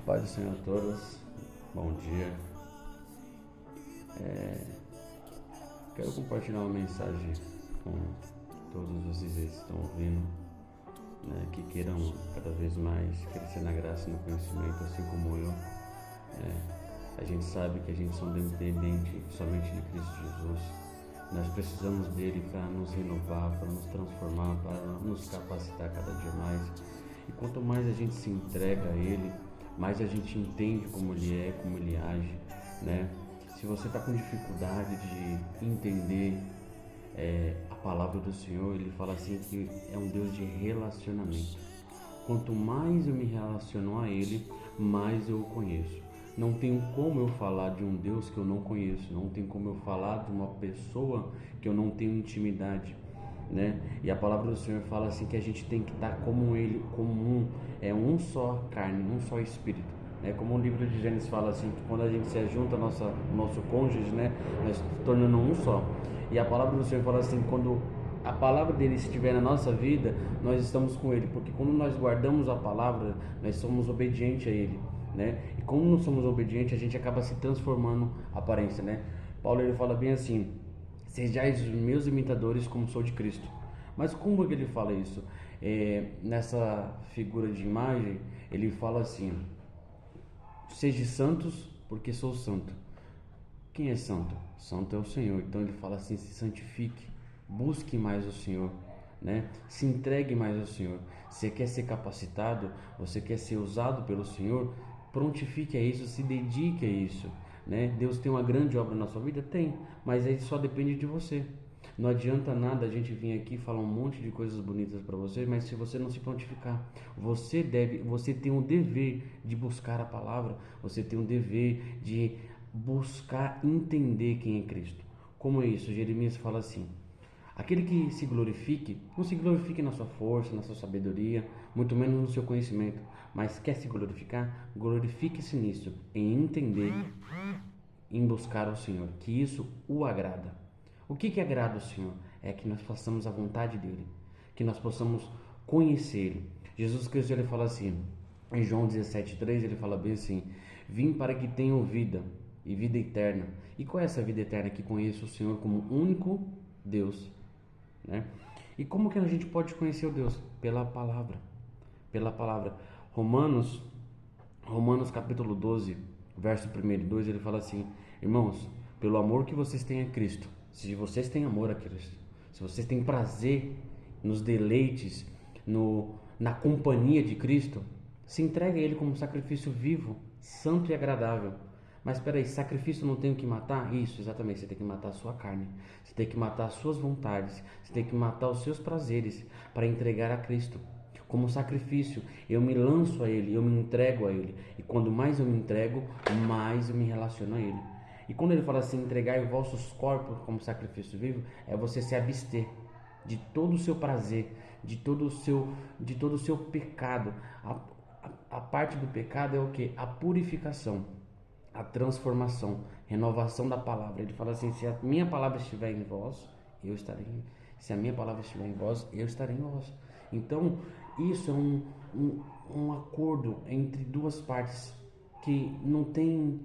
Paz do Senhor a todos, bom dia. Quero compartilhar uma mensagem com todos vocês que estão ouvindo, né, que queiram cada vez mais crescer na graça e no conhecimento, assim como eu. A gente sabe que a gente só dependente somente de Cristo Jesus. Nós precisamos dele para nos renovar, para nos transformar, para nos capacitar cada dia mais. E quanto mais a gente se entrega a ele, mais a gente entende como ele é, como ele age, né? Se você está com dificuldade de entender a palavra do Senhor, ele fala assim que é um Deus de relacionamento. Quanto mais eu me relaciono a ele, mais eu o conheço. Não tenho como eu falar de um Deus que eu não conheço, não tem como eu falar de uma pessoa que eu não tenho intimidade, né? E a palavra do Senhor fala assim que a gente tem que estar como ele, como um só carne, um só espírito, né? Como o livro de Gênesis fala assim, que quando a gente se junta o nosso cônjuge, né, nós se tornando um só. E a palavra do Senhor fala assim, quando a palavra dele estiver na nossa vida, nós estamos com ele, porque quando nós guardamos a palavra, nós somos obedientes a ele, né? E como não somos obedientes, a gente acaba se transformando a aparência, né? Paulo ele fala bem assim: sejais os meus imitadores como sou de Cristo. Mas como é que ele fala isso? Nessa figura de imagem, ele fala assim: sejam santos porque sou santo. Quem é santo? Santo é o Senhor. Então ele fala assim: se santifique, busque mais o Senhor, né? Se entregue mais ao Senhor. Você quer ser capacitado, você quer ser usado pelo Senhor, prontifique a isso, se dedique a isso, né? Deus tem uma grande obra na sua vida? Tem, mas aí só depende de você. Não adianta nada a gente vir aqui falar um monte de coisas bonitas para você, mas se você não se prontificar, você tem um dever de buscar a palavra, você tem um dever de buscar entender quem é Cristo. Como é isso? Jeremias fala assim: aquele que se glorifique, não se glorifique na sua força, na sua sabedoria, muito menos no seu conhecimento, mas quer se glorificar, glorifique-se nisso, em entender, em buscar o Senhor, que isso o agrada. O que agrada o Senhor? É que nós façamos a vontade dele, que nós possamos conhecer ele. Jesus Cristo ele fala assim, em João 17:3 ele fala bem assim: vim para que tenham vida e vida eterna. E qual é essa vida eterna? Que conheça o Senhor como único Deus, né? E como que a gente pode conhecer o Deus? Pela palavra. Pela palavra. Romanos capítulo 12, verso 1 e 2, ele fala assim: irmãos, pelo amor que vocês têm a Cristo, se vocês têm amor a Cristo, se vocês têm prazer nos deleites, na companhia de Cristo, se entregue a Ele como sacrifício vivo, santo e agradável. Mas espera aí, sacrifício não tem o que matar? Isso, exatamente, você tem que matar a sua carne, você tem que matar as suas vontades, você tem que matar os seus prazeres para entregar a Cristo como sacrifício. Eu me lanço a ele, eu me entrego a ele, e quando mais eu me entrego, mais eu me relaciono a ele. E quando ele fala assim: entregai os vossos corpos como sacrifício vivo, é você se abster de todo o seu prazer, de todo o seu pecado. A parte do pecado é o que? A purificação, a transformação, renovação da palavra. Ele fala assim: se a minha palavra estiver em vós, eu estarei. Se a minha palavra estiver em vós, eu estarei em vós. Então, isso é um acordo entre duas partes que não tem